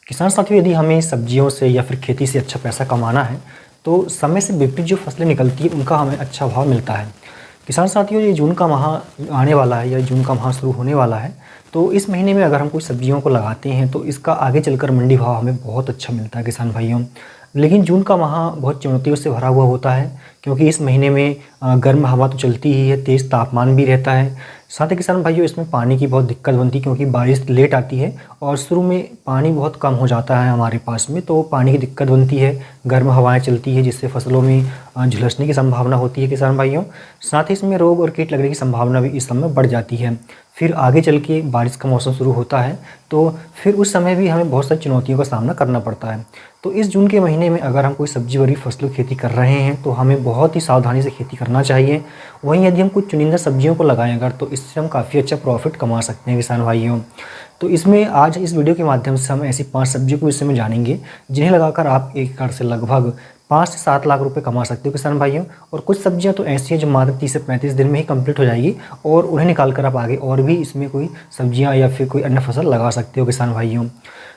किसान साथियों, यदि हमें सब्जियों से या फिर खेती से अच्छा पैसा कमाना है तो समय से विपरीत जो फसलें निकलती हैं उनका हमें अच्छा भाव मिलता है। किसान साथियों, ये जून का माह आने वाला है या जून का माह शुरू होने वाला है, तो इस महीने में अगर हम कोई सब्जियों को लगाते हैं तो इसका आगे चलकर मंडी भाव हमें बहुत अच्छा मिलता है किसान भाइयों। लेकिन जून का माह बहुत चुनौतियों से भरा हुआ होता है, क्योंकि इस महीने में गर्म हवा तो चलती ही है, तेज़ तापमान भी रहता है। साथ ही किसान भाइयों, इसमें पानी की बहुत दिक्कत बनती है, क्योंकि बारिश लेट आती है और शुरू में पानी बहुत कम हो जाता है हमारे पास में, तो पानी की दिक्कत बनती है। गर्म हवाएं चलती है जिससे फसलों में झुलसने की संभावना होती है किसान भाइयों। साथ ही इसमें रोग और कीट लगने की संभावना भी इस समय बढ़ जाती है। फिर आगे चल के बारिश का मौसम शुरू होता है तो फिर उस समय भी हमें बहुत सारी चुनौतियों का सामना करना पड़ता है। तो इस जून के महीने में अगर हम कोई सब्जी भरी फसलों की खेती कर रहे हैं तो हमें बहुत ही सावधानी से खेती करना चाहिए। वहीं यदि हम कुछ चुनिंदा सब्जियों को लगाएं अगर, तो इससे हम काफ़ी अच्छा प्रॉफिट कमा सकते हैं किसान भाइयों। तो इसमें आज इस वीडियो के माध्यम से हम ऐसी 5 सब्जियों के विषय में जानेंगे जिन्हें लगाकर आप एक एकड़ से लगभग 5 से 7 लाख रुपए कमा सकते हो किसान भाइयों। और कुछ सब्जियां तो ऐसी हैं जो मात्र 30 से 35 दिन में ही कंप्लीट हो जाएगी और उन्हें निकाल कर आप आगे और भी इसमें कोई सब्जियां या फिर कोई अन्य फसल लगा सकते हो किसान भाइयों।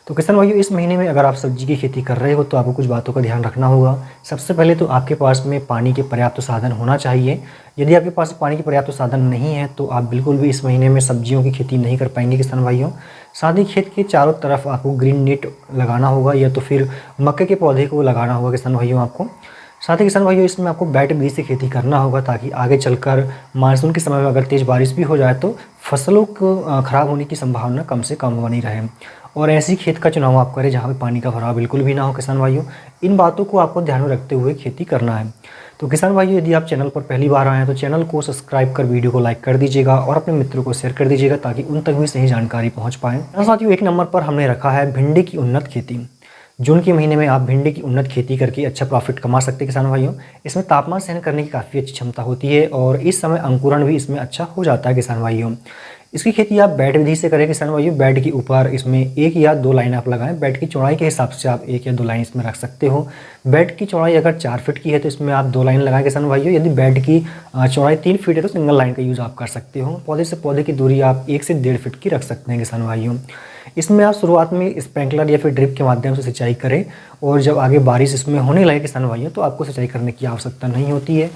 तो किसान भाइयों, इस महीने में अगर आप सब्जी की खेती कर रहे हो तो आपको कुछ बातों का ध्यान रखना होगा। सबसे पहले तो आपके पास में पानी के पर्याप्त साधन होना चाहिए। यदि आपके पास पानी के पर्याप्त साधन नहीं है तो आप बिल्कुल भी इस महीने में सब्जियों की खेती नहीं कर पाएंगे किसान भाइयों। साथ ही खेत के चारों तरफ आपको ग्रीन नेट लगाना होगा या तो फिर मक्के के पौधे को लगाना होगा किसान भाइयों आपको। साथ ही किसान भाइयों, इसमें आपको बैट विधि से खेती करना होगा ताकि आगे चलकर मानसून के समय में अगर तेज़ बारिश भी हो जाए तो फसलों को ख़राब होने की संभावना कम से कम बनी रहे। और ऐसी खेत का चुनाव आप करें जहाँ पे पानी का भराव बिल्कुल भी ना हो किसान भाइयों। इन बातों को आपको ध्यान में रखते हुए खेती करना है। तो किसान भाइयों, यदि आप चैनल पर पहली बार आए हैं तो चैनल को सब्सक्राइब कर वीडियो को लाइक कर दीजिएगा और अपने मित्रों को शेयर कर दीजिएगा ताकि उन तक भी सही जानकारी पहुँच पाए। साथियों, एक नंबर पर हमने रखा है भिंडी की उन्नत खेती। जून के महीने में आप भिंडी की उन्नत खेती करके अच्छा प्रॉफिट कमा सकते हैं किसान भाइयों। इसमें तापमान सहन करने की काफ़ी अच्छी क्षमता होती है और इस समय अंकुरण भी इसमें अच्छा हो जाता है किसान भाइयों। इसकी खेती आप बेड विधि से करें किसान भाइयों। बेड के ऊपर इसमें 1 या 2 लाइन आप लगाएं। बेड की चौड़ाई के हिसाब से आप 1 या 2 लाइन इसमें रख सकते हो। बेड की चौड़ाई अगर 4 फीट की है तो इसमें आप 2 लाइन लगाएं किसान भाइयों। यदि बेड की चौड़ाई 3 फीट है तो सिंगल लाइन का यूज़ आप कर सकते हो। पौधे से पौधे की दूरी आप 1 से 1.5 फीट की रख सकते हैं किसान भाइयों। इसमें आप शुरुआत में स्प्रिंकलर या फिर ड्रिप के माध्यम से सिंचाई करें और जब आगे बारिश इसमें होने लगे किसान भाइयों तो आपको सिंचाई करने की आवश्यकता नहीं होती है।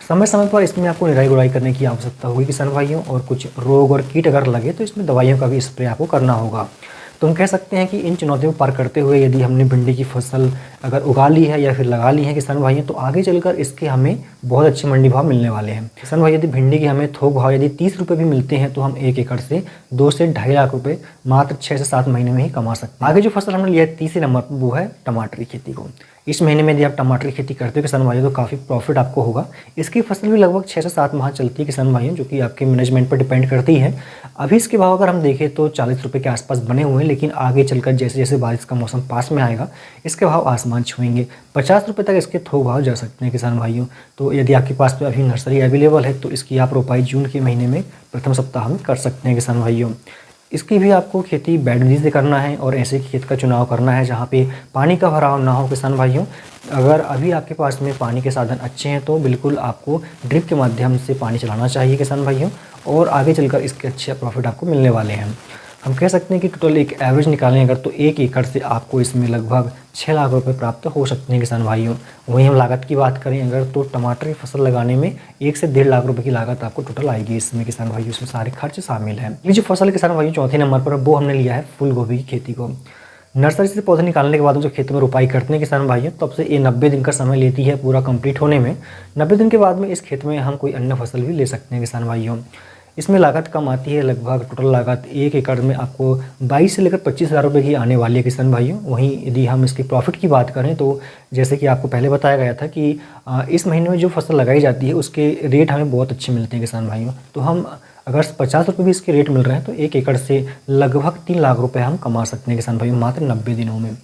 समय समय पर इसमें आपको निराई गुड़ाई करने की आवश्यकता होगी किसान भाइयों। और कुछ रोग और कीट अगर लगे तो इसमें दवाइयों का भी स्प्रे आपको करना होगा। तो हम कह सकते हैं कि इन चुनौतियों को पार करते हुए यदि हमने भिंडी की फसल अगर उगा ली है या फिर लगा ली है किसान भाइयों तो आगे चलकर इसके हमें बहुत अच्छे मंडी भाव मिलने वाले हैं किसान भाई। यदि भिंडी के हमें थोक भाव यदि 30 रुपये भी मिलते हैं तो हम 1 एकड़ से 2 से 2.5 लाख रुपए मात्र 6 से 7 महीने में ही कमा सकते हैं। आगे जो फसल हमने लिया है तीसरे नंबर पर वो है टमाटर की खेती को। इस महीने में यदि आप टमाटर की खेती करते हो किसान भाइयों तो काफ़ी प्रॉफिट आपको होगा। इसकी फसल भी लगभग 6 से 7 माह चलती है किसान भाइयों, जो कि आपके मैनेजमेंट पर डिपेंड करती है। अभी इसके भाव अगर हम देखें तो 40 रुपये के आसपास बने हुए हैं, लेकिन आगे चलकर जैसे जैसे बारिश का मौसम पास में आएगा इसके भाव आसमान छुएंगे। 50 रुपये तक इसके थोक भाव जा सकते हैं किसान भाइयों। तो यदि आपके पास में अभी नर्सरी अवेलेबल है तो इसकी आप रोपाई जून के महीने में प्रथम सप्ताह में कर सकते हैं किसान भाइयों। इसकी भी आपको खेती बेड विधि से करना है और ऐसे खेत का चुनाव करना है जहाँ पे पानी का भराव ना हो किसान भाइयों। अगर अभी आपके पास में पानी के साधन अच्छे हैं तो बिल्कुल आपको ड्रिप के माध्यम से पानी चलाना चाहिए किसान भाइयों और आगे चलकर इसके अच्छे प्रॉफिट आपको मिलने वाले हैं। हम कह सकते हैं कि टोटल एक एवरेज निकालें अगर तो 1 एकड़ से आपको इसमें लगभग 6 लाख रुपए प्राप्त हो सकते हैं किसान भाइयों। वहीं हम लागत की बात करें अगर तो टमाटर की फसल लगाने में 1 से 1.5 लाख रुपए की लागत आपको टोटल आएगी इसमें किसान भाइयों। इसमें सारे खर्च शामिल हैं। ये जो फसल किसान भाइयों चौथे नंबर पर वो हमने लिया है फूल गोभी की खेती को। नर्सरी से पौधे निकालने के बाद हम जो खेत में रोपाई करते हैं किसान भाइयों तब से ये 90 दिन का समय लेती है पूरा कंप्लीट होने में। 90 दिन के बाद में इस खेत में हम कोई अन्य फसल भी ले सकते हैं किसान भाइयों। इसमें लागत कम आती है, लगभग टोटल लागत 1 एकड़ में आपको 22 से लेकर 25,000 रुपये की आने वाली है किसान भाइयों। वहीं यदि हम इसकी प्रॉफिट की बात करें तो जैसे कि आपको पहले बताया गया था कि इस महीने में जो फसल लगाई जाती है उसके रेट हमें बहुत अच्छे मिलते हैं किसान भाइयों। तो हम अगर 50 रुपये भी इसके रेट मिल रहे हैं तो 1 एकड़ से लगभग 3 लाख रुपए हम कमा सकते हैं किसान भाइयों मात्र 90 दिनों में।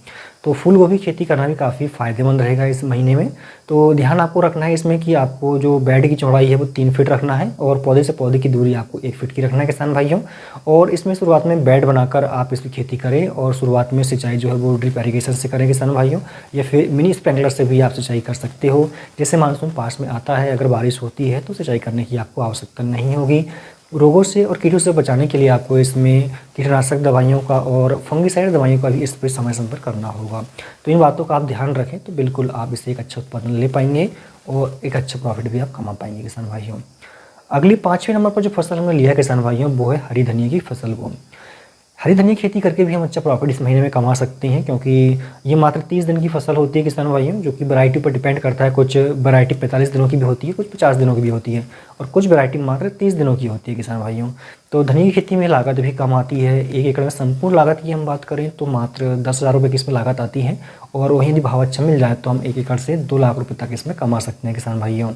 तो फूल गोभी खेती करना भी काफ़ी फ़ायदेमंद रहेगा इस महीने में। तो ध्यान आपको रखना है इसमें कि आपको जो बेड की चौड़ाई है वो 3 फीट रखना है और पौधे से पौधे की दूरी आपको 1 फीट की रखना है किसान भाइयों। और इसमें शुरुआत में बेड बनाकर आप इसकी खेती करें और शुरुआत में सिंचाई जो है वो ड्रिप इरीगेशन से करें किसान भाइयों या फिर मिनी स्प्रिंकलर से भी आप सिंचाई कर सकते हो। जैसे मानसून पास में आता है अगर बारिश होती है तो सिंचाई करने की आपको आवश्यकता नहीं होगी। रोगों से और कीटों से बचाने के लिए आपको इसमें कीटनाशक दवाइयों का और फंगिसाइड दवाइयों का भी स्प्रे समय समय पर करना होगा। तो इन बातों का आप ध्यान रखें तो बिल्कुल आप इससे एक अच्छा उत्पादन ले पाएंगे और एक अच्छा प्रॉफिट भी आप कमा पाएंगे किसान भाइयों। अगली 5वें नंबर पर जो फसल हमने लिया है किसान भाइयों वो है हरी धनिया की फसल को। हरी धनिया की खेती करके भी हम अच्छा प्रॉफिट इस महीने में कमा सकते हैं, क्योंकि ये मात्र 30 दिन की फसल होती है किसान भाइयों, जो कि वैरायटी पर डिपेंड करता है। कुछ वैरायटी 45 दिनों की भी होती है, कुछ 50 दिनों की भी होती है और कुछ वैरायटी मात्र 30 दिनों की होती है किसान भाइयों। तो धनिया की खेती में लागत भी कम आती है। 1 एकड़ में संपूर्ण लागत की हम बात करें तो मात्र 10,000 रुपये की इसमें लागत आती है और वहीं यदि भाव अच्छा मिल जाए तो हम 1 एकड़ से 2 लाख रुपये तक इसमें कमा सकते हैं किसान भाइयों।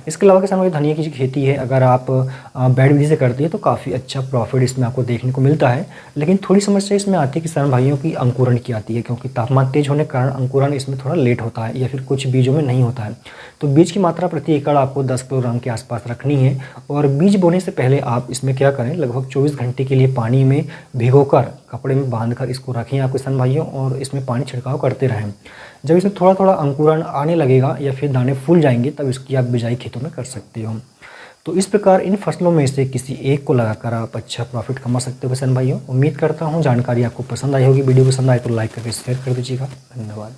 इसके अलावा किसान भाई धनिया की जो खेती है अगर आप बेड विधि से करती है तो काफ़ी अच्छा प्रॉफिट इसमें आपको देखने को मिलता है। लेकिन थोड़ी समस्या इसमें आती है किसान भाइयों की अंकुरण की आती है, क्योंकि तापमान तेज होने के कारण अंकुरण इसमें थोड़ा लेट होता है या फिर कुछ बीजों में नहीं होता है। तो बीज की मात्रा प्रति एकड़ आपको 10 किलोग्राम के आसपास रखनी है और बीज बोने से पहले आप इसमें क्या करें, लगभग 24 घंटे के लिए पानी में भिगोकर कपड़े में बांधकर इसको रखें आप किसान भाइयों और इसमें पानी छिड़काव करते रहें। जब इसमें थोड़ा थोड़ा अंकुरण आने लगेगा या फिर दाने फूल जाएंगे तब इसकी आप बिजाई खेतों में कर सकते हो। तो इस प्रकार इन फसलों में से किसी एक को लगाकर आप अच्छा प्रॉफिट कमा सकते हो किसान भाइयों। उम्मीद करता हूँ जानकारी आपको पसंद आई होगी। वीडियो पसंद आए तो लाइक करके शेयर कर दीजिएगा। धन्यवाद।